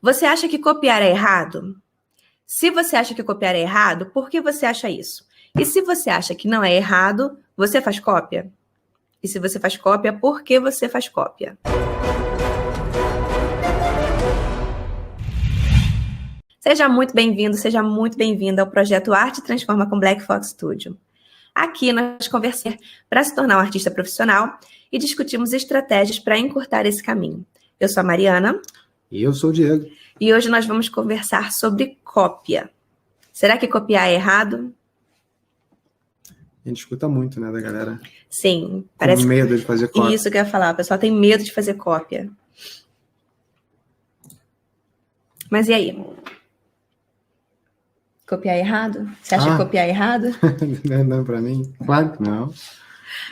Você acha que copiar é errado? Se você acha que copiar é errado, por que você acha isso? E se você acha que não é errado, você faz cópia? E se você faz cópia, por que você faz cópia? Seja muito bem-vindo, seja muito bem-vinda ao projeto Arte Transforma com Black Fox Studio. Aqui nós conversamos para se tornar um artista profissional e discutimos estratégias para encurtar esse caminho. Eu sou a Mariana. E eu sou o Diego. E hoje nós vamos conversar sobre cópia. Será que copiar é errado? A gente escuta muito, né, da galera. Sim. Parece com medo de fazer cópia. Isso que eu ia falar. O pessoal tem medo de fazer cópia. Mas e aí? Copiar é errado? Você acha que copiar é errado? Não, pra mim? Claro que não.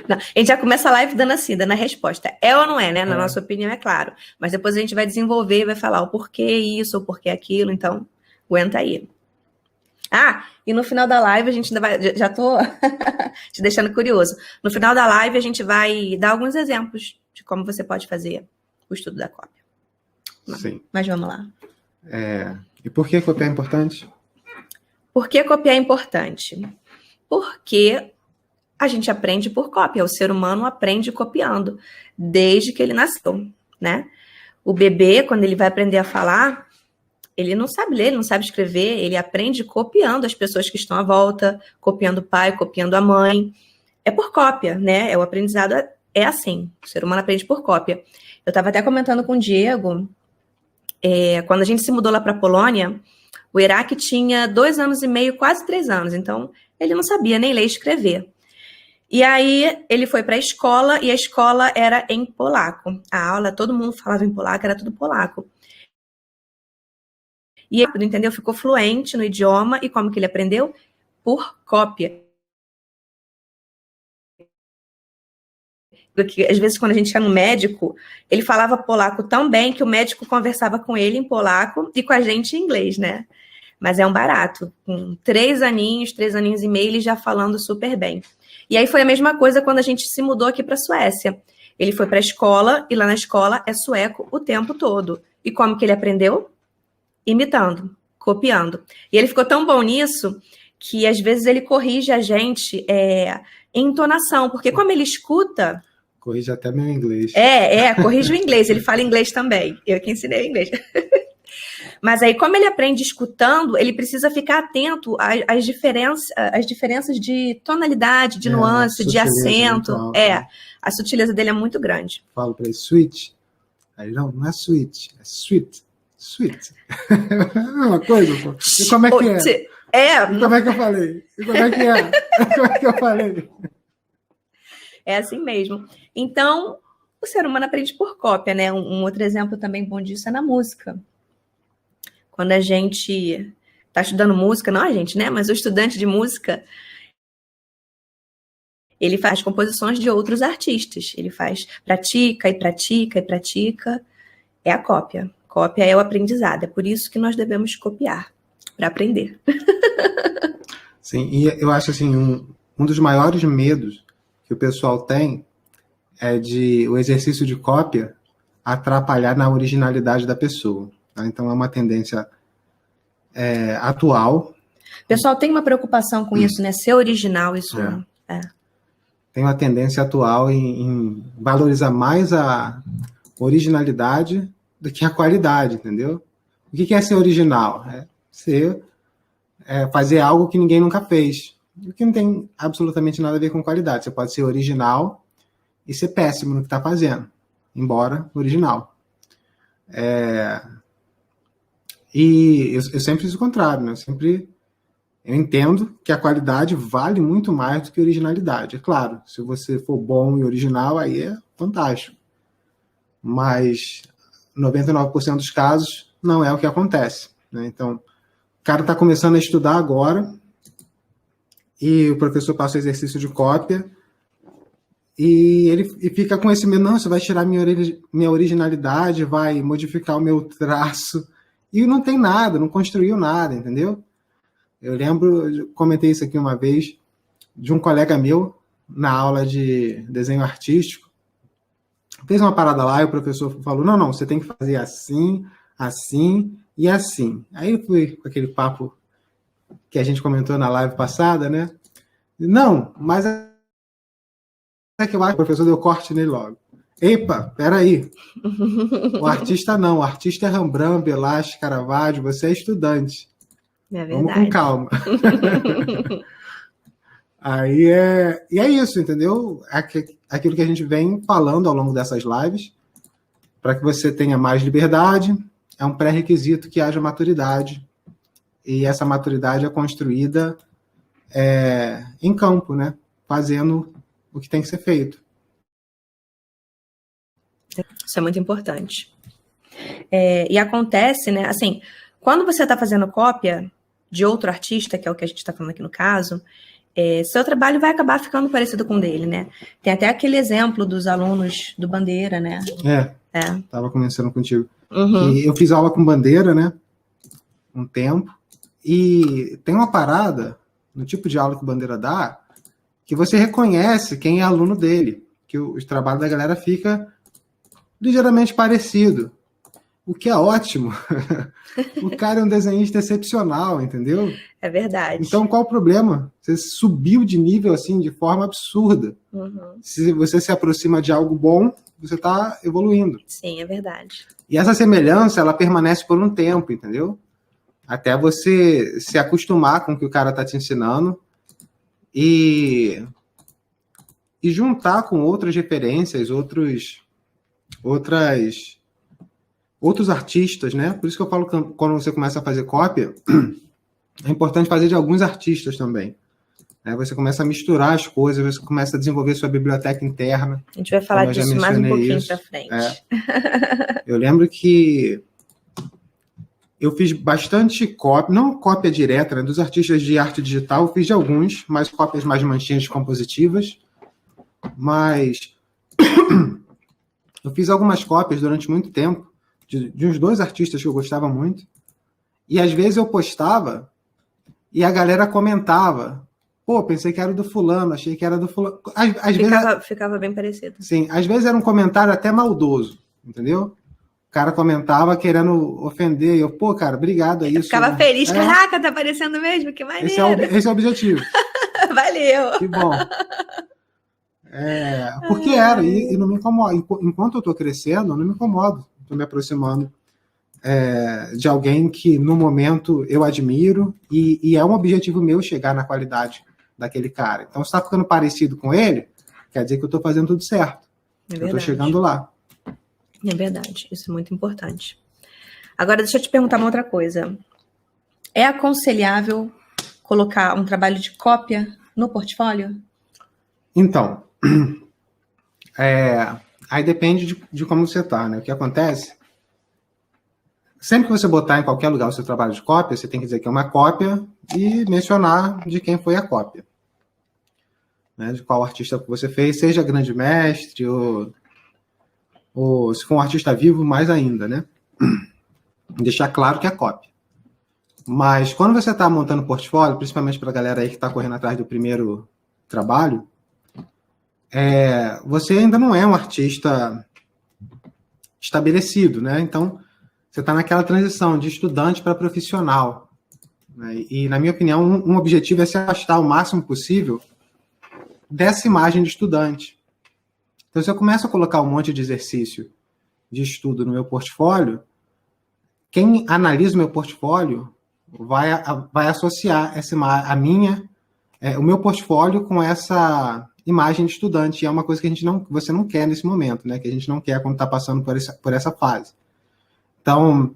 Não. A gente já começa a live dando assim, dando a resposta. É ou não é, né? Na nossa opinião, é claro. Mas depois a gente vai desenvolver e vai falar o porquê isso, o porquê aquilo. Então, aguenta aí. E no final da live a gente ainda vai... Já tô te deixando curioso. No final da live a gente vai dar alguns exemplos de como você pode fazer o estudo da cópia. Sim. Mas vamos lá. E por que copiar é importante? Por que copiar é importante? Porque a gente aprende por cópia. O ser humano aprende copiando desde que ele nasceu, né? O bebê, quando ele vai aprender a falar, ele não sabe ler, ele não sabe escrever, ele aprende copiando as pessoas que estão à volta, copiando o pai, copiando a mãe. É por cópia, né? O aprendizado é assim. O ser humano aprende por cópia. Eu estava até comentando com o Diego, quando a gente se mudou lá para a Polônia, o Iraque tinha 2 anos e meio, quase 3 anos, então ele não sabia nem ler e escrever. E aí ele foi para a escola, e a escola era em polaco. A aula, todo mundo falava em polaco, era tudo polaco. E ele, entendeu? Ficou fluente no idioma, e como que ele aprendeu? Por cópia. Porque, às vezes, quando a gente ia no médico, ele falava polaco tão bem que o médico conversava com ele em polaco e com a gente em inglês, né? Mas é um barato. Com 3 aninhos e meio, ele já falando super bem. E aí foi a mesma coisa quando a gente se mudou aqui para a Suécia. Ele foi para a escola, e lá na escola é sueco o tempo todo. E como que ele aprendeu? Imitando, copiando. E ele ficou tão bom nisso que, às vezes, ele corrige a gente em entonação. Porque como ele escuta... Corrige até meu inglês. Corrige o inglês. Ele fala inglês também. Eu que ensinei o inglês. Mas aí, como ele aprende escutando, ele precisa ficar atento às diferenças de tonalidade, de nuance, de acento. A sutileza dele é muito grande. Falo para ele, sweet. Aí, não é sweet, é sweet. Sweet. É uma coisa, pô. E como é que é? E como é que eu falei? E como é que é? Como é que eu falei? É assim mesmo. Então, o ser humano aprende por cópia, né? Um outro exemplo também bom disso é na música. Quando a gente está estudando música, não a gente, né? Mas o estudante de música, ele faz composições de outros artistas. Ele pratica e pratica e pratica. É a cópia. Cópia é o aprendizado. É por isso que nós devemos copiar, para aprender. Sim, e eu acho assim, um dos maiores medos que o pessoal tem é de o exercício de cópia atrapalhar na originalidade da pessoa. Tá? Então, é uma tendência atual. O pessoal tem uma preocupação com isso, né? Ser original, isso Tem uma tendência atual em valorizar mais a originalidade do que a qualidade, entendeu? O que é ser original? Fazer algo que ninguém nunca fez. O que não tem absolutamente nada a ver com qualidade. Você pode ser original e ser péssimo no que está fazendo, embora original. E eu sempre fiz o contrário, né? Eu entendo que a qualidade vale muito mais do que a originalidade. É claro, se você for bom e original, aí é fantástico. Mas 99% dos casos não é o que acontece, né? Então, o cara está começando a estudar agora e o professor passa o exercício de cópia e ele fica com esse medo, não, você vai tirar minha originalidade, vai modificar o meu traço. E não tem nada, não construiu nada, entendeu? Eu lembro, comentei isso aqui uma vez, de um colega meu, na aula de desenho artístico. Fez uma parada lá e o professor falou, não, você tem que fazer assim, assim e assim. Aí eu fui com aquele papo que a gente comentou na live passada, né? Não, mas é que o professor deu corte nele logo. Epa, peraí. O artista não, o artista é Rembrandt, Velázquez, Caravaggio, você é estudante. É Vamos com verdade. calma. E é isso, entendeu? Aquilo que a gente vem falando ao longo dessas lives, para que você tenha mais liberdade, é um pré-requisito que haja maturidade. E essa maturidade é construída em campo, né? Fazendo o que tem que ser feito. Isso é muito importante. E acontece, né? Assim, quando você está fazendo cópia de outro artista, que é o que a gente está falando aqui no caso, seu trabalho vai acabar ficando parecido com o dele, né? Tem até aquele exemplo dos alunos do Bandeira, né? Estava conversando contigo. Uhum. Que eu fiz aula com Bandeira, né? Um tempo. E tem uma parada no tipo de aula que o Bandeira dá que você reconhece quem é aluno dele, que os trabalhos da galera fica ligeiramente parecido, o que é ótimo. O cara é um desenhista excepcional, entendeu? É verdade. Então, qual o problema? Você subiu de nível assim de forma absurda. Uhum. Se você se aproxima de algo bom, você está evoluindo. Sim, é verdade. E essa semelhança, ela permanece por um tempo, entendeu? Até você se acostumar com o que o cara está te ensinando e juntar com outras referências, outros artistas, né? Por isso que eu falo que quando você começa a fazer cópia, é importante fazer de alguns artistas também. Você começa a misturar as coisas, você começa a desenvolver sua biblioteca interna. A gente vai falar disso mais um pouquinho para frente. Eu lembro que eu fiz bastante cópia, não cópia direta, né, dos artistas de arte digital, eu fiz de alguns, mas cópias mais manchinhas compositivas. Mas eu fiz algumas cópias durante muito tempo de uns 2 artistas que eu gostava muito. E às vezes eu postava e a galera comentava: pô, pensei que era do fulano, achei que era do fulano. Ficava bem parecido. Sim, às vezes era um comentário até maldoso, entendeu? O cara comentava querendo ofender, e eu, pô, cara, obrigado aí. Ficava feliz, caraca, tá aparecendo mesmo, que maneiro. Esse é o objetivo. Valeu. Que bom. Porque e não me incomoda. Enquanto eu tô crescendo, eu não me incomodo. Estou me aproximando de alguém que, no momento, eu admiro e é um objetivo meu chegar na qualidade daquele cara. Então, se está ficando parecido com ele, quer dizer que eu estou fazendo tudo certo. Eu estou chegando lá. É verdade, isso é muito importante. Agora, deixa eu te perguntar uma outra coisa. É aconselhável colocar um trabalho de cópia no portfólio? Então, aí depende de como você está, né? O que acontece? Sempre que você botar em qualquer lugar o seu trabalho de cópia, você tem que dizer que é uma cópia e mencionar de quem foi a cópia. Né? De qual artista que você fez, seja grande mestre ou se for um artista vivo, mais ainda, né? Deixar claro que é cópia. Mas quando você está montando portfólio, principalmente para a galera aí que está correndo atrás do primeiro trabalho, você ainda não é um artista estabelecido, né? Então, você está naquela transição de estudante para profissional. Né? E, na minha opinião, um objetivo é se afastar o máximo possível dessa imagem de estudante. Então, se eu começo a colocar um monte de exercício de estudo no meu portfólio, quem analisa o meu portfólio vai associar o meu portfólio com essa imagem de estudante. E é uma coisa que você não quer nesse momento, né? Que a gente não quer quando está passando por essa fase. Então,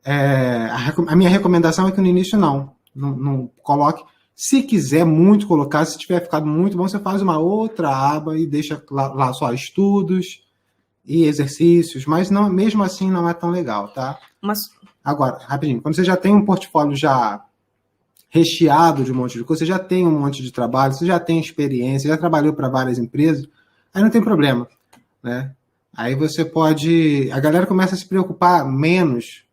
a minha recomendação é que no início não coloque. Se quiser muito colocar, se tiver ficado muito bom, você faz uma outra aba e deixa lá só estudos e exercícios, mas não, mesmo assim não é tão legal, tá? Agora, rapidinho, quando você já tem um portfólio já recheado de um monte de coisa, você já tem um monte de trabalho, você já tem experiência, já trabalhou para várias empresas, aí não tem problema, né? Aí você pode... A galera começa a se preocupar menos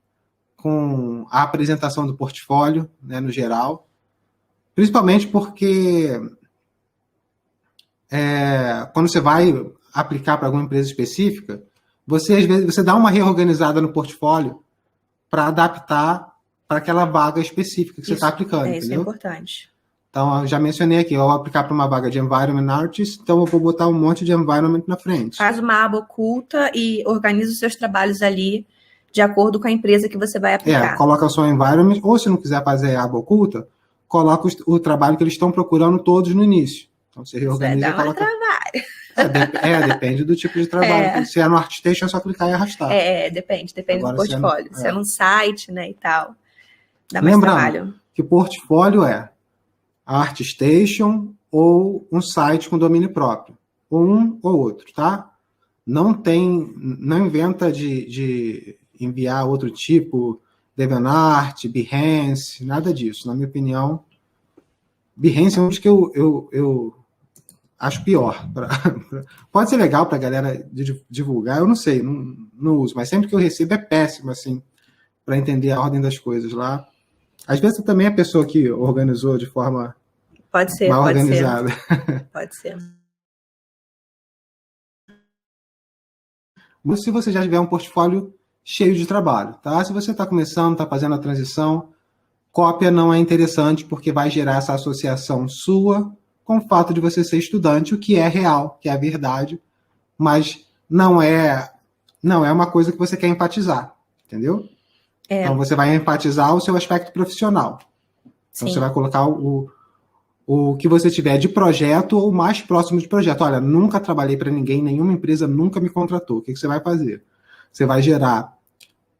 com a apresentação do portfólio, né, no geral, principalmente porque quando você vai aplicar para alguma empresa específica, você às vezes dá uma reorganizada no portfólio para adaptar para aquela vaga específica que você está aplicando, isso entendeu? é importante. Então, eu já mencionei aqui, eu vou aplicar para uma vaga de Environment Artist, então eu vou botar um monte de Environment na frente. Faz uma aba oculta e organiza os seus trabalhos ali de acordo com a empresa que você vai aplicar. Coloca só o Environment, ou se não quiser fazer aba oculta, coloca o trabalho que eles estão procurando todos no início. Então, você reorganiza e coloca... Depende do tipo de trabalho. Se é no ArtStation, é só clicar e arrastar. Depende do portfólio. Se é num site, né, e tal, dá mais Lembrando trabalho. Que portfólio é a ArtStation ou um site com domínio próprio. Ou um ou outro, tá? Não inventa de enviar outro tipo, DeviantArt, Behance, nada disso. Na minha opinião, Behance é um dos que eu acho pior. Pode ser legal para a galera divulgar, eu não sei, não uso, mas sempre que eu recebo é péssimo, assim, para entender a ordem das coisas lá. Às vezes também a pessoa que organizou de forma mal organizada. Pode ser. Se você já tiver um portfólio cheio de trabalho, tá? Se você está começando, está fazendo a transição, cópia não é interessante porque vai gerar essa associação sua com o fato de você ser estudante, o que é real, que é a verdade, mas não é uma coisa que você quer enfatizar, entendeu? Então você vai enfatizar o seu aspecto profissional. Então você vai colocar o que você tiver de projeto ou mais próximo de projeto. Olha, nunca trabalhei para ninguém, nenhuma empresa nunca me contratou. O que você vai fazer? Você vai gerar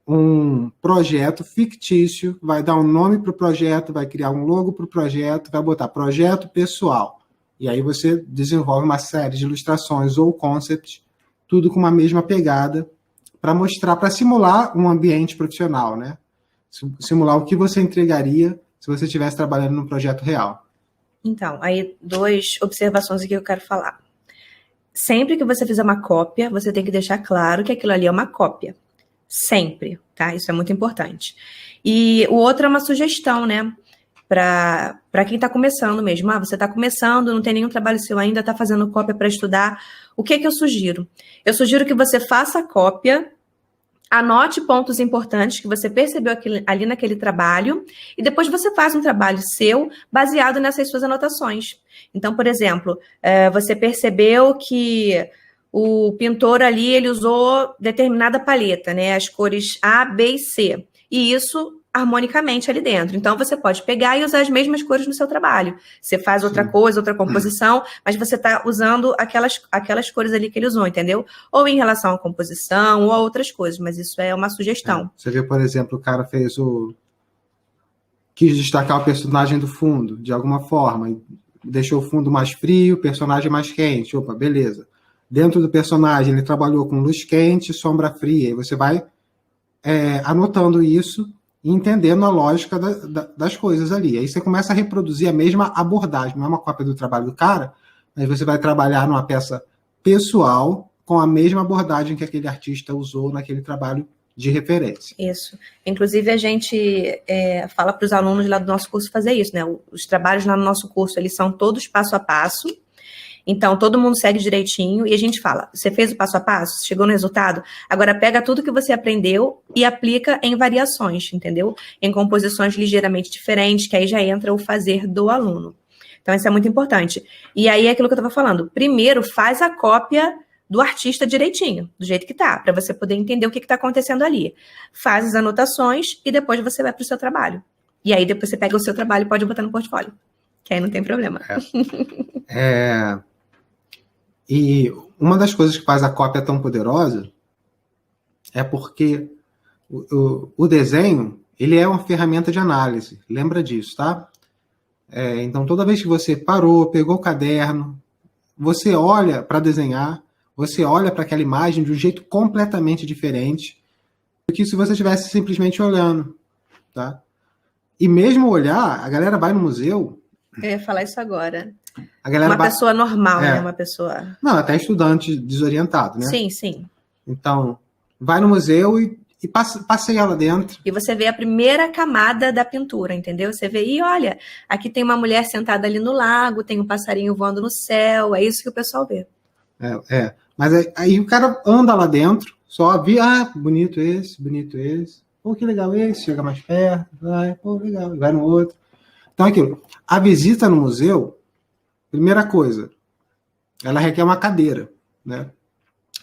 um projeto fictício, vai dar um nome para o projeto, vai criar um logo para o projeto, vai botar projeto pessoal. E aí você desenvolve uma série de ilustrações ou concepts, tudo com uma mesma pegada, para mostrar, para simular um ambiente profissional, né? Simular o que você entregaria se você estivesse trabalhando num projeto real. Então, aí 2 observações aqui que eu quero falar. Sempre que você fizer uma cópia, você tem que deixar claro que aquilo ali é uma cópia. Sempre, tá? Isso é muito importante. E o outro é uma sugestão, né? Para quem está começando mesmo. Você está começando, não tem nenhum trabalho seu ainda, está fazendo cópia para estudar. O que eu sugiro? Eu sugiro que você faça a cópia, anote pontos importantes que você percebeu ali naquele trabalho e depois você faz um trabalho seu baseado nessas suas anotações. Então, por exemplo, você percebeu que o pintor ali ele usou determinada paleta, né? As cores A, B e C. E isso harmonicamente ali dentro. Então, você pode pegar e usar as mesmas cores no seu trabalho. Você faz outra coisa, outra composição, mas você está usando aquelas cores ali que ele usou, entendeu? Ou em relação à composição, ou a outras coisas, mas isso é uma sugestão. Você vê, por exemplo, o cara quis destacar o personagem do fundo, de alguma forma, deixou o fundo mais frio, o personagem mais quente. Opa, beleza. Dentro do personagem, ele trabalhou com luz quente, sombra fria, e você vai anotando isso e entendendo a lógica das coisas ali. Aí você começa a reproduzir a mesma abordagem, não é uma cópia do trabalho do cara, mas você vai trabalhar numa peça pessoal com a mesma abordagem que aquele artista usou naquele trabalho de referência. Isso. Inclusive, a gente fala para os alunos lá do nosso curso fazer isso, né? Os trabalhos lá no nosso curso, eles são todos passo a passo. Então, todo mundo segue direitinho e a gente fala, você fez o passo a passo, chegou no resultado, agora pega tudo que você aprendeu e aplica em variações, entendeu? Em composições ligeiramente diferentes, que aí já entra o fazer do aluno. Então, isso é muito importante. E aí, é aquilo que eu estava falando, primeiro faz a cópia do artista direitinho, do jeito que tá, para você poder entender o que está acontecendo ali. Faz as anotações e depois você vai para o seu trabalho. E aí, depois você pega o seu trabalho e pode botar no portfólio, que aí não tem problema. E uma das coisas que faz a cópia tão poderosa é porque o desenho, ele é uma ferramenta de análise. Lembra disso, tá? Então, toda vez que você parou, pegou o caderno, você olha para desenhar, você olha para aquela imagem de um jeito completamente diferente do que se você estivesse simplesmente olhando, tá? E mesmo olhar, a galera vai no museu... Eu ia falar isso agora. Pessoa normal, né? Uma pessoa... Não, até estudante desorientado, né? Sim, sim. Então, vai no museu e passeia lá dentro. E você vê a primeira camada da pintura, entendeu? Você vê, e olha, aqui tem uma mulher sentada ali no lago, tem um passarinho voando no céu, é isso que o pessoal vê. Mas aí o cara anda lá dentro, só vê, bonito esse, bonito esse. Pô, que legal esse, chega mais perto, vai, pô, legal, vai no outro. Então, aquilo. A visita no museu, primeira coisa, ela requer uma cadeira, né?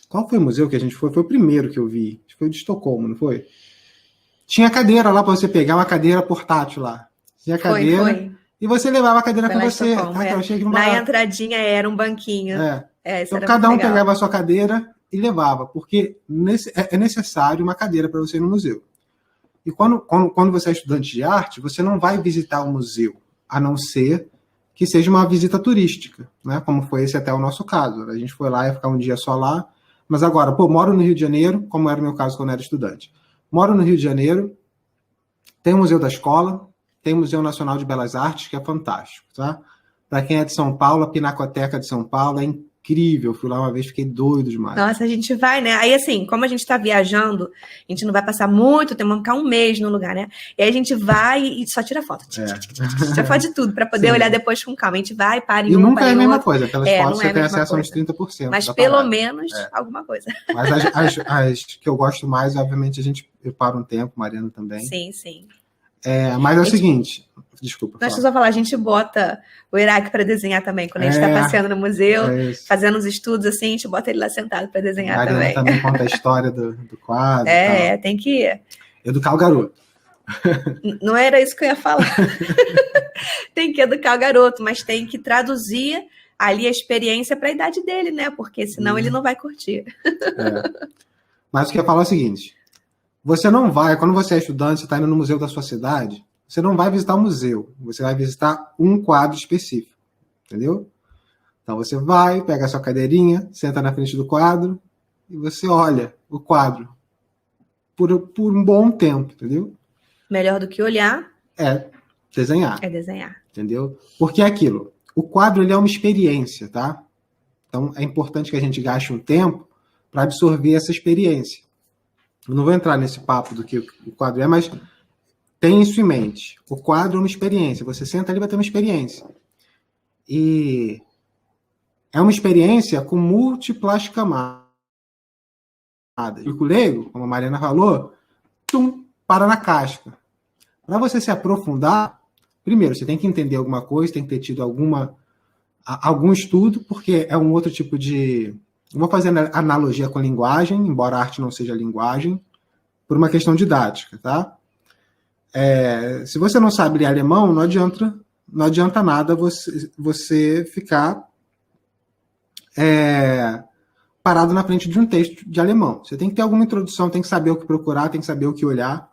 Qual foi o museu que a gente foi? Foi o primeiro que eu vi. Foi o de Estocolmo, não foi? Tinha cadeira lá para você pegar, uma cadeira portátil lá. Tinha cadeira. Foi. E você levava a cadeira com você. Na entradinha era um banquinho. Então cada um pegava a sua cadeira e levava, porque é necessário uma cadeira para você ir no museu. E quando você é estudante de arte, você não vai visitar o museu, a não ser que seja uma visita turística, né? Como foi esse até o nosso caso. A gente foi lá e ficar um dia só lá. Mas agora, moro no Rio de Janeiro, como era o meu caso quando eu era estudante. Moro no Rio de Janeiro, tem o Museu da Escola, tem o Museu Nacional de Belas Artes, que é fantástico, tá? Para quem é de São Paulo, a Pinacoteca de São Paulo é incrível. Fui lá uma vez, fiquei doido demais. Nossa, a gente vai, né? Aí, assim, como a gente tá viajando, a gente não vai passar muito tempo, vamos ficar um mês no lugar, né? E aí a gente vai e só tira foto. Tira foto de tudo, para poder olhar depois com calma. A gente vai, para em um, nunca é a mesma coisa. Aquelas fotos você tem acesso a uns 30%. Mas pelo menos alguma coisa. Mas as que eu gosto mais, obviamente, eu paro um tempo, Mariana também. Sim, sim. Mas é o seguinte... Desculpa. Deixa eu só falar, a gente bota o Iraque para desenhar também. Quando a gente está passeando no museu, fazendo os estudos assim, a gente bota ele lá sentado para desenhar Mariana também conta a história do quadro. Tem que educar o garoto. Não era isso que eu ia falar. Tem que educar o garoto, mas tem que traduzir ali a experiência para a idade dele, né? Porque senão ele não vai curtir. Mas o que eu ia falar é o seguinte: você não vai, quando você é estudante, você está indo no museu da sua cidade, você não vai visitar o museu, você vai visitar um quadro específico, entendeu? Então você vai, pega a sua cadeirinha, senta na frente do quadro e você olha o quadro por um bom tempo, entendeu? Melhor do que olhar é desenhar. É desenhar. Entendeu? Porque é aquilo. O quadro ele é uma experiência, tá? Então é importante que a gente gaste um tempo para absorver essa experiência. Eu não vou entrar nesse papo do que o quadro é, mas tem isso em mente. O quadro é uma experiência. Você senta ali e vai ter uma experiência. E é uma experiência com múltiplas camadas. O leigo, como a Mariana falou, para na casca. Para você se aprofundar, primeiro, você tem que entender alguma coisa, tem que ter tido algum estudo, porque é um outro tipo de... Eu vou fazer analogia com a linguagem, embora a arte não seja linguagem, por uma questão didática, tá? Se você não sabe ler alemão, não adianta nada você ficar parado na frente de um texto de alemão. Você tem que ter alguma introdução, tem que saber o que procurar, tem que saber o que olhar,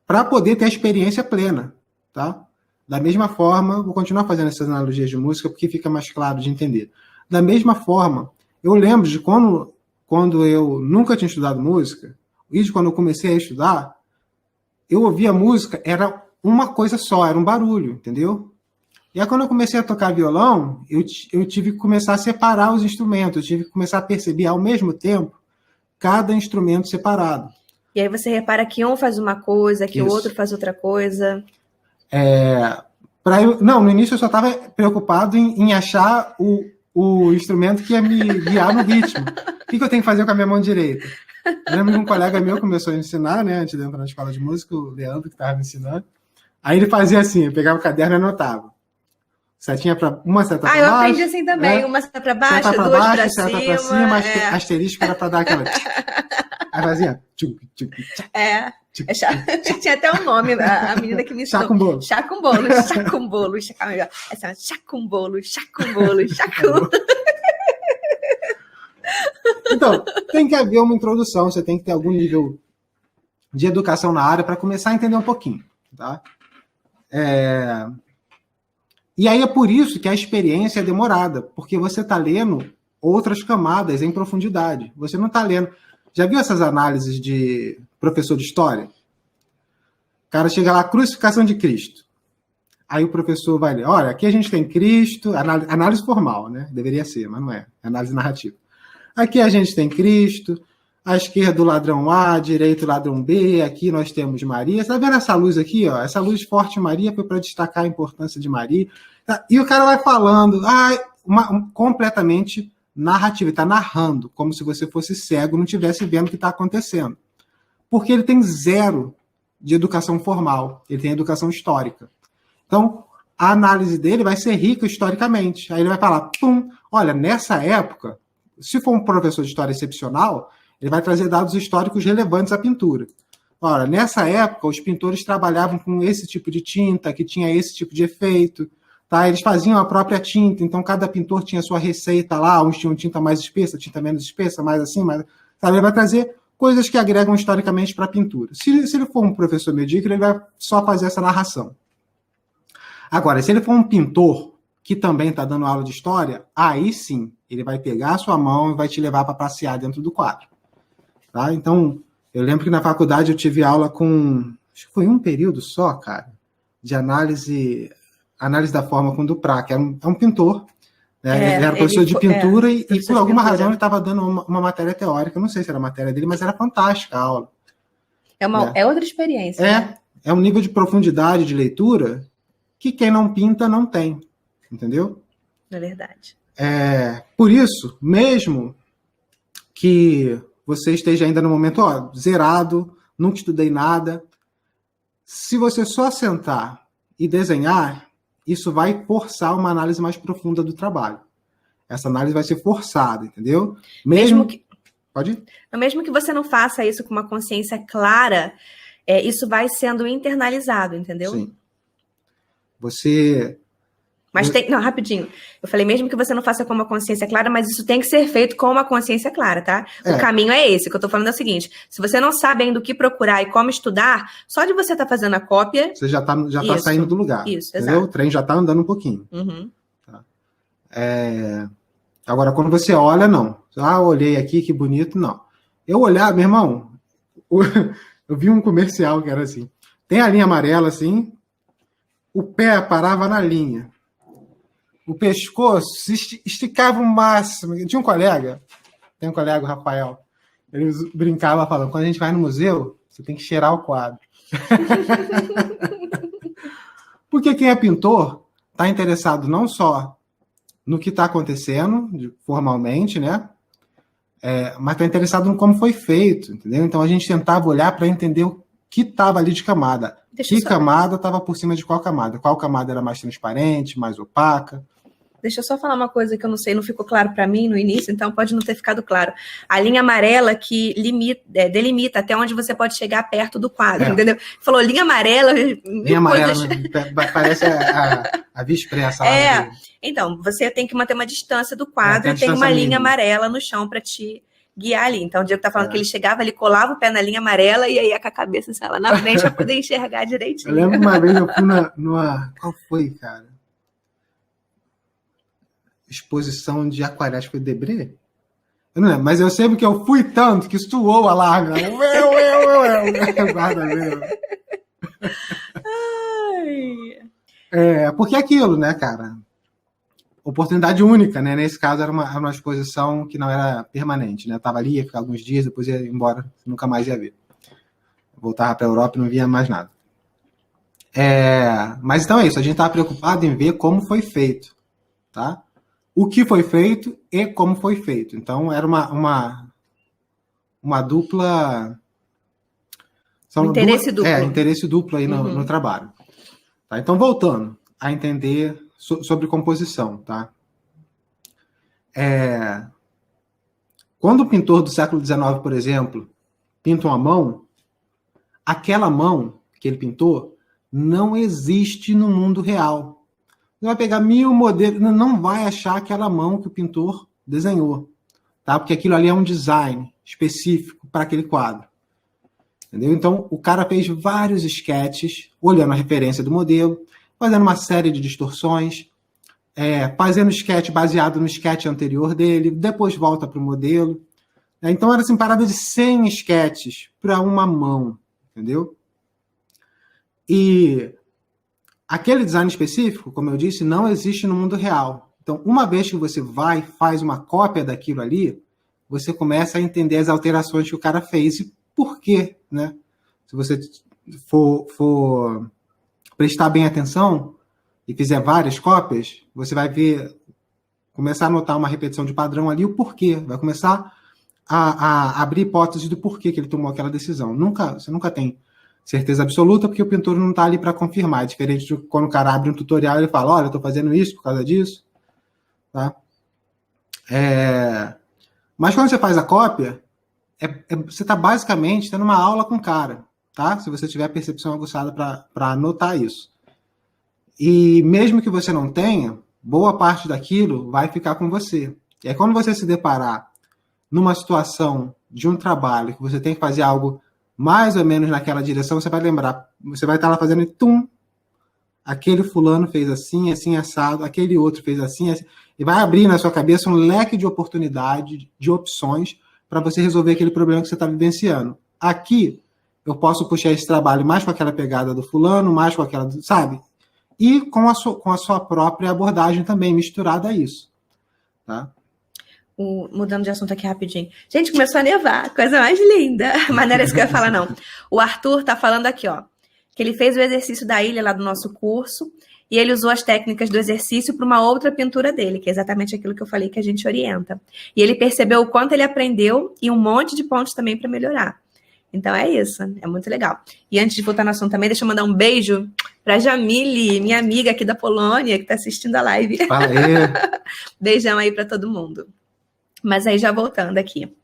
para poder ter a experiência plena, tá? Da mesma forma, vou continuar fazendo essas analogias de música, porque fica mais claro de entender. Da mesma forma, eu lembro de quando eu nunca tinha estudado música, e de quando eu comecei a estudar, eu ouvia música, era uma coisa só, era um barulho, entendeu? E aí, quando eu comecei a tocar violão, eu tive que começar a separar os instrumentos, eu tive que começar a perceber ao mesmo tempo cada instrumento separado. E aí você repara que um faz uma coisa, que o outro faz outra coisa. No início eu só estava preocupado em achar o instrumento que ia me guiar no ritmo. O que eu tenho que fazer com a minha mão direita? Eu lembro que um colega meu começou a ensinar, né, antes de entrar na escola de música, o Leandro, que estava me ensinando. Aí ele fazia assim, eu pegava o caderno e anotava. Uma seta para baixo. Eu aprendi assim também, uma seta para baixo, duas para cima. Seta para cima, asterisco era para dar aquela... Aí fazia... Tinha até um nome, a menina que me ensinou. Chá com bolo. Chá com bolo, chá com bolo. Chá com bolo, chá com bolo, chá com... Então, tem que haver uma introdução, você tem que ter algum nível de educação na área para começar a entender um pouquinho, tá? E aí é por isso que a experiência é demorada, porque você está lendo outras camadas em profundidade. Você não está lendo... Já viu essas análises de professor de história? O cara chega lá, crucificação de Cristo. Aí o professor vai ler, olha, aqui a gente tem Cristo, análise formal, né? Deveria ser, mas não é análise narrativa. Aqui a gente tem Cristo, à esquerda o ladrão A, à direita o ladrão B, aqui nós temos Maria. Você está vendo essa luz aqui? Ó? Essa luz forte Maria foi para destacar a importância de Maria. E o cara vai falando, completamente narrativa, está narrando, como se você fosse cego, não estivesse vendo o que está acontecendo. porque ele tem zero de educação formal, ele tem educação histórica. Então, a análise dele vai ser rica historicamente. Aí ele vai falar, olha, nessa época, se for um professor de história excepcional, ele vai trazer dados históricos relevantes à pintura. Olha, nessa época, os pintores trabalhavam com esse tipo de tinta, que tinha esse tipo de efeito, tá? Eles faziam a própria tinta, então cada pintor tinha sua receita lá, uns tinham tinta mais espessa, tinta menos espessa, mais assim, mais... Sabe? Ele vai trazer coisas que agregam historicamente para a pintura. Se ele for um professor medíocre, ele vai só fazer essa narração. Agora, se ele for um pintor que também está dando aula de história, aí sim, ele vai pegar a sua mão e vai te levar para passear dentro do quadro. Tá? Então, eu lembro que na faculdade eu tive aula com, acho que foi um período só, cara, de análise da forma com Duprat, que é um pintor, né? Ele era professor de pintura e por alguma razão ele estava dando uma matéria teórica, não sei se era a matéria dele, mas era fantástica a aula. É outra experiência. Né? É um nível de profundidade de leitura que quem não pinta não tem, entendeu? É verdade. Por isso, mesmo que você esteja ainda no momento zerado, nunca estudei nada, se você só sentar e desenhar, isso vai forçar uma análise mais profunda do trabalho. Essa análise vai ser forçada, entendeu? Mesmo que... Pode ir? Mesmo que você não faça isso com uma consciência clara, isso vai sendo internalizado, entendeu? Sim. Você... Mas tem... Não, rapidinho. Eu falei, mesmo que você não faça com uma consciência clara, mas isso tem que ser feito com uma consciência clara, tá? O caminho é esse. O que eu tô falando é o seguinte, se você não sabe ainda o que procurar e como estudar, só de você estar fazendo a cópia... Você já tá saindo do lugar. Isso, entendeu? exato. O trem já tá andando um pouquinho. Uhum. Tá. Agora, quando você olha, não. Olhei aqui, que bonito, não. Eu olhar, meu irmão, eu vi um comercial que era assim, tem a linha amarela assim, o pé parava na linha, o pescoço se esticava o máximo. Tinha um colega, tem um colega, o Rafael, ele brincava falando, quando a gente vai no museu, você tem que cheirar o quadro. Porque quem é pintor está interessado não só no que está acontecendo, formalmente, né? Mas está interessado no como foi feito, entendeu? Então a gente tentava olhar para entender o que estava ali de camada. Camada estava por cima de qual camada era mais transparente, mais opaca. Deixa eu só falar uma coisa que eu não sei, não ficou claro para mim no início, então pode não ter ficado claro. A linha amarela que delimita até onde você pode chegar perto do quadro, entendeu? Falou linha amarela... Linha amarela, parece a Via Expressa. Então, você tem que manter uma distância do quadro e tem uma linha amarela no chão para te guiar ali. Então, o Diego tá falando que ele chegava, ele colava o pé na linha amarela e aí ia com a cabeça, sei lá, na frente para poder enxergar direitinho. Eu lembro uma vez eu fui numa... Qual foi, cara? Exposição de aquarela, acho que foi Debré? Eu não lembro, mas eu sei que eu fui tanto que suou a larga. Porque é aquilo, né, cara? Oportunidade única, né? Nesse caso era uma exposição que não era permanente, né? Eu tava ali, ia ficar alguns dias, depois ia embora, nunca mais ia ver. Voltava para a Europa e não via mais nada. Mas então é isso, a gente tava preocupado em ver como foi feito, tá? O que foi feito e como foi feito. Então, era uma dupla... Interesse duplo. Interesse duplo aí no trabalho. Tá? Então, voltando a entender sobre composição. Tá? Quando o pintor do século XIX, por exemplo, pinta uma mão, aquela mão que ele pintou não existe no mundo real. Você vai pegar 1000 modelos, não vai achar aquela mão que o pintor desenhou, tá? Porque aquilo ali é um design específico para aquele quadro. Entendeu? Então, o cara fez vários esquetes, olhando a referência do modelo, fazendo uma série de distorções, fazendo esquete baseado no esquete anterior dele, depois volta para o modelo. Então, era assim, parada de 100 esquetes para uma mão, entendeu? E... aquele design específico, como eu disse, não existe no mundo real. Então, uma vez que você vai e faz uma cópia daquilo ali, você começa a entender as alterações que o cara fez e por quê, né? Se você for prestar bem atenção e fizer várias cópias, você vai começar a notar uma repetição de padrão ali, o porquê. Vai começar a abrir hipótese do porquê que ele tomou aquela decisão. Você nunca tem certeza absoluta, porque o pintor não está ali para confirmar. É diferente de quando o cara abre um tutorial e ele fala, olha, eu estou fazendo isso por causa disso. Tá? Mas quando você faz a cópia, você está basicamente tendo uma aula com o cara, tá? Se você tiver percepção aguçada para notar isso. E mesmo que você não tenha, boa parte daquilo vai ficar com você. E aí quando você se deparar numa situação de um trabalho que você tem que fazer algo mais ou menos naquela direção, você vai lembrar, você vai estar lá fazendo tum, aquele fulano fez assim, assim, assado, aquele outro fez assim, assim, e vai abrir na sua cabeça um leque de oportunidades, de opções, para você resolver aquele problema que você está vivenciando. Aqui, eu posso puxar esse trabalho mais com aquela pegada do fulano, mais com aquela, sabe? E com a sua própria abordagem também, misturada a isso. Tá? Mudando de assunto aqui rapidinho. Gente, começou a nevar, coisa mais linda. Mas não era isso que eu ia falar, não. O Arthur tá falando aqui, ó, que ele fez o exercício da ilha lá do nosso curso e ele usou as técnicas do exercício para uma outra pintura dele, que é exatamente aquilo que eu falei que a gente orienta. E ele percebeu o quanto ele aprendeu e um monte de pontos também para melhorar. Então é isso, é muito legal. E antes de voltar no assunto também, deixa eu mandar um beijo para Jamile, minha amiga aqui da Polônia, que está assistindo a live. Beijão aí para todo mundo. Mas aí já voltando aqui.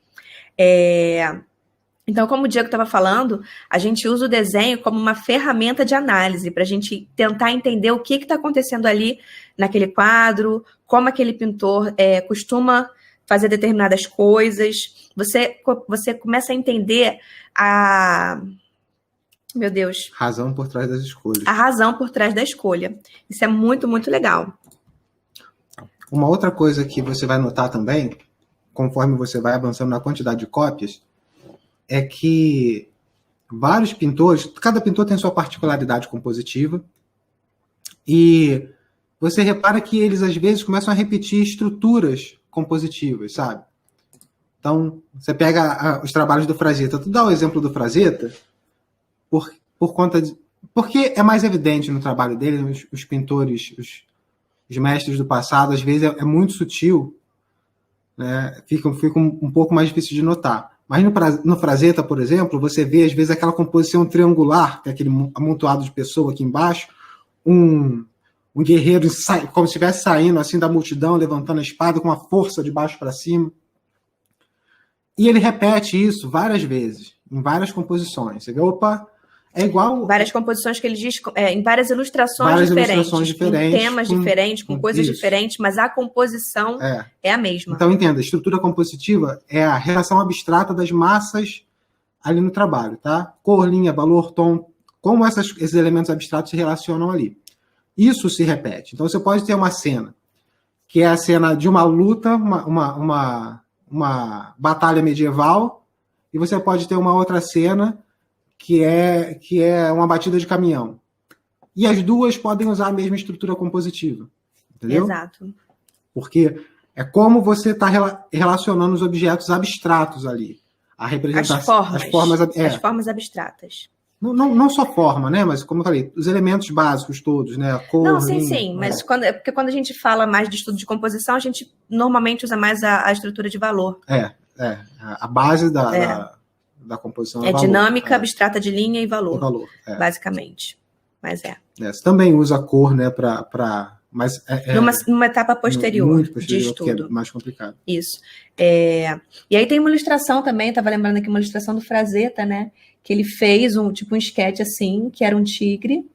Então, como o Diego estava falando, a gente usa o desenho como uma ferramenta de análise para a gente tentar entender o que está acontecendo ali naquele quadro, como aquele pintor costuma fazer determinadas coisas. Você começa a entender meu Deus. Razão por trás das escolhas. A razão por trás da escolha. Isso é muito, muito legal. Uma outra coisa que você vai notar também, conforme você vai avançando na quantidade de cópias, é que vários pintores, cada pintor tem sua particularidade compositiva, e você repara que eles, às vezes, começam a repetir estruturas compositivas, sabe? Então, você pega os trabalhos do Frazetta. Tu dá o exemplo do Frazetta por conta de... Porque é mais evidente no trabalho dele, os pintores, os mestres do passado, às vezes é muito sutil, né? Fica um pouco mais difícil de notar. Mas no Frazetta, por exemplo, você vê, às vezes, aquela composição triangular, que é aquele amontoado de pessoa aqui embaixo, um guerreiro como se estivesse saindo assim da multidão, levantando a espada com a força de baixo para cima. E ele repete isso várias vezes, em várias composições. Você vê, opa, é igual... Várias composições que ele diz em várias ilustrações diferentes, em temas diferentes, com coisas diferentes, mas a composição é a mesma. Então, entenda, a estrutura compositiva é a relação abstrata das massas ali no trabalho, tá? Cor, linha, valor, tom, como esses elementos abstratos se relacionam ali. Isso se repete. Então, você pode ter uma cena, que é a cena de uma luta, uma batalha medieval, e você pode ter uma outra cena que é uma batida de caminhão. E as duas podem usar a mesma estrutura compositiva. Entendeu? Exato. Porque é como você está relacionando os objetos abstratos ali. A representação, as formas abstratas. Não só forma, né? Mas, como eu falei, os elementos básicos todos, né? A cor, não, sim. Mas porque quando a gente fala mais de estudo de composição, a gente normalmente usa mais a estrutura de valor. A base da composição é valor, dinâmica, abstrata de linha e valor. Basicamente. Mas Você também usa a cor, né? Mas numa etapa posterior, muito posterior de estudo. Que é mais complicado. Isso. E aí tem uma ilustração também, estava lembrando aqui uma ilustração do Frazetta, né? Que ele fez um esquete assim, que era um tigre.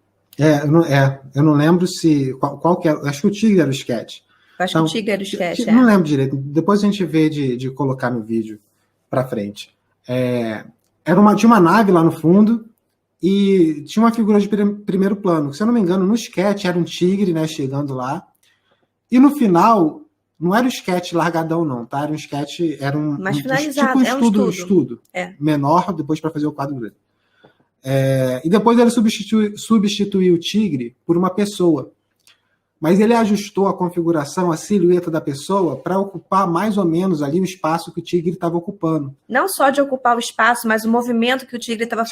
Eu não lembro se... Qual que era? Acho que o tigre era o esquete. Acho que o tigre era o esquete, Não lembro direito. Depois a gente vê de colocar no vídeo para frente. Tinha uma nave lá no fundo e tinha uma figura de primeiro plano. Se eu não me engano, no esquete era um tigre, né, chegando lá. E no final, não era um esquete largadão, não, tá? Era um esquete, mais finalizado, tipo um estudo menor, depois para fazer o quadro grande. E depois ele substituiu o tigre por uma pessoa. Mas ele ajustou a configuração, a silhueta da pessoa, para ocupar mais ou menos ali o espaço que o tigre estava ocupando. Não só de ocupar o espaço, mas o movimento que o tigre estava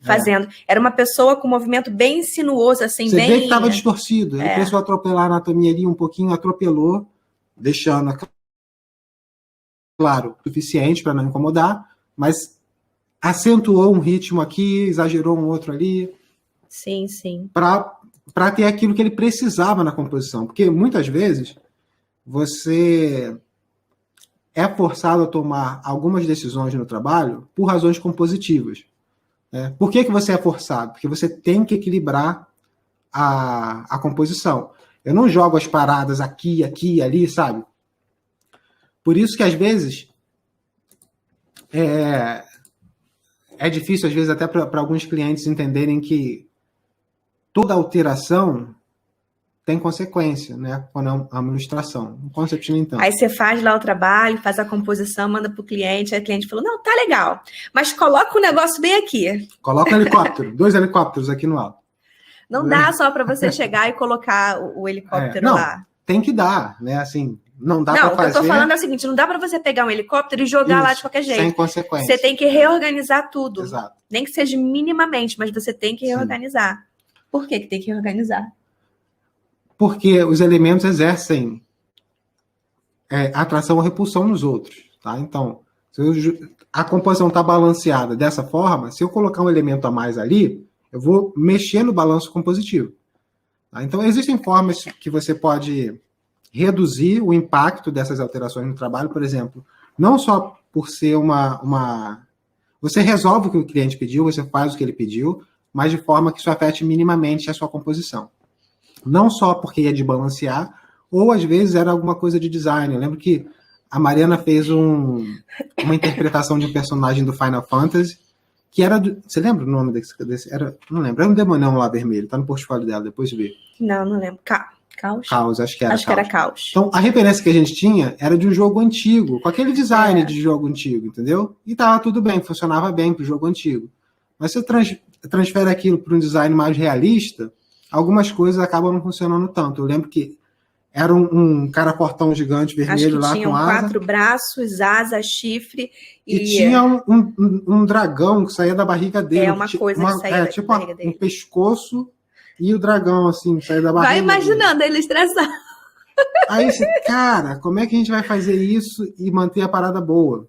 fazendo. Era uma pessoa com um movimento bem sinuoso, assim, Você vê que estava distorcido. Ele começou a atropelar a anatomia ali um pouquinho, atropelou, deixando claro, suficiente para não incomodar, mas acentuou um ritmo aqui, exagerou um outro ali. Sim, sim. Para ter aquilo que ele precisava na composição. Porque muitas vezes você é forçado a tomar algumas decisões no trabalho por razões compositivas. Né? Por que você é forçado? Porque você tem que equilibrar a composição. Eu não jogo as paradas aqui, aqui, ali, sabe? Por isso que às vezes é difícil, às vezes, até para alguns clientes entenderem que toda alteração tem consequência, né? Quando é uma ilustração. Um concept nem tanto. Aí você faz lá o trabalho, faz a composição, manda pro cliente, aí o cliente falou, não, tá legal, mas coloca o negócio bem aqui. Coloca um helicóptero, 2 helicópteros aqui no alto. Não dá só para você chegar e colocar o helicóptero lá. Tem que dar, né? Assim, não dá para fazer... Não, o que eu tô falando é o seguinte, não dá para você pegar um helicóptero e jogar lá de qualquer jeito. Sem consequência. Você tem que reorganizar tudo. Exato. Nem que seja minimamente, mas você tem que reorganizar. Sim. Por que tem que reorganizar? Porque os elementos exercem atração ou repulsão nos outros. Tá? Então, se a composição está balanceada dessa forma, se eu colocar um elemento a mais ali, eu vou mexer no balanço compositivo. Tá? Então, existem formas que você pode reduzir o impacto dessas alterações no trabalho, por exemplo, não só por ser você resolve o que o cliente pediu, você faz o que ele pediu, mas de forma que isso afete minimamente a sua composição. Não só porque ia desbalancear, ou às vezes era alguma coisa de design. Eu lembro que a Mariana fez uma interpretação de um personagem do Final Fantasy, que era... Você lembra o nome desse? Não lembro. Era um demonião lá vermelho, tá no portfólio dela, depois de ver. Não lembro. Caos? Caos, acho que era Acho que era Caos. Então, a referência que a gente tinha era de um jogo antigo, com aquele design de jogo antigo, entendeu? E tava tudo bem, funcionava bem pro jogo antigo. Mas se você transfere aquilo para um design mais realista, algumas coisas acabam não funcionando tanto. Eu lembro que era um cara portão gigante vermelho lá com asa. 4 braços, asa, chifre. E tinha um dragão que saía da barriga dele. Que saía da barriga dele. Um pescoço e o dragão, assim, saía da barriga. Vai imaginando a ilustração. Aí você, cara, como é que a gente vai fazer isso e manter a parada boa?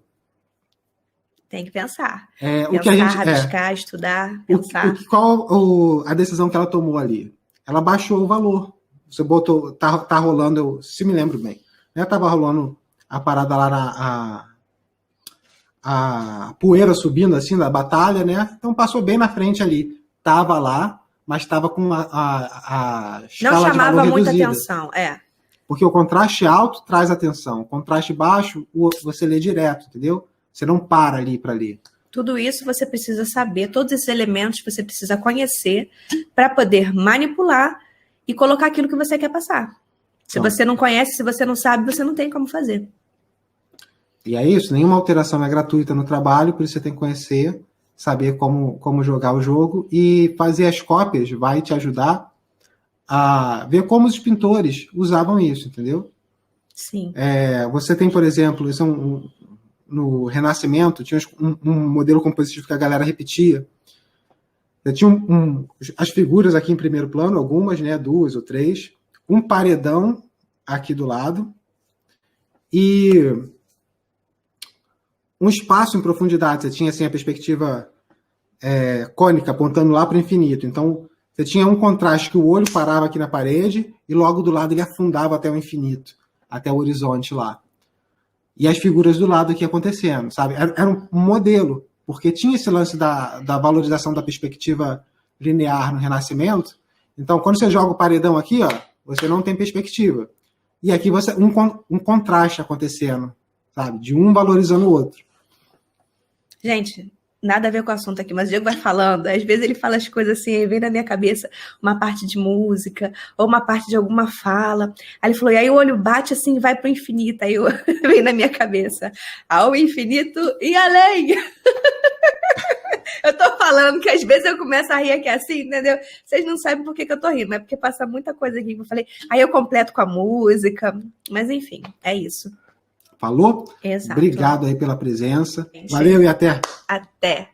Tem que pensar. O que a gente rabiscar, estudar, pensar. Qual a decisão que ela tomou ali? Ela baixou o valor. Você botou, tá rolando, se me lembro bem, né? Tava rolando a parada lá a poeira subindo assim da batalha, né? Então passou bem na frente ali. Tava lá, mas estava com a escala não chamava de valor muita reduzida. atenção, Porque o contraste alto traz atenção, o contraste baixo você lê direto, entendeu? Você não para ali para ler. Tudo isso você precisa saber, todos esses elementos você precisa conhecer para poder manipular e colocar aquilo que você quer passar. Se você não conhece, se você não sabe, você não tem como fazer. E é isso, nenhuma alteração é gratuita no trabalho, por isso você tem que conhecer, saber como jogar o jogo, e fazer as cópias vai te ajudar a ver como os pintores usavam isso, entendeu? Sim. Você tem, por exemplo, no Renascimento, tinha um modelo compositivo que a galera repetia. Tinha as figuras aqui em primeiro plano, algumas, né, 2 ou 3, um paredão aqui do lado e um espaço em profundidade. Você tinha assim, a perspectiva cônica apontando lá para o infinito. Então, você tinha um contraste que o olho parava aqui na parede e logo do lado ele afundava até o infinito, até o horizonte lá. E as figuras do lado aqui acontecendo, sabe? Era um modelo, porque tinha esse lance da valorização da perspectiva linear no Renascimento. Então, quando você joga o paredão aqui, ó, você não tem perspectiva. E aqui você um contraste acontecendo, sabe? De um valorizando o outro. Gente, nada a ver com o assunto aqui, mas o Diego vai falando, às vezes ele fala as coisas assim, aí vem na minha cabeça uma parte de música, ou uma parte de alguma fala. Aí ele falou, e aí o olho bate assim e vai pro infinito. Aí vem na minha cabeça, ao infinito e além. Eu tô falando que às vezes eu começo a rir aqui assim, entendeu? Vocês não sabem por que eu tô rindo, mas porque passa muita coisa aqui que eu falei. Aí eu completo com a música, mas enfim, é isso. Falou? Exato. Obrigado aí pela presença. Valeu e até. Até.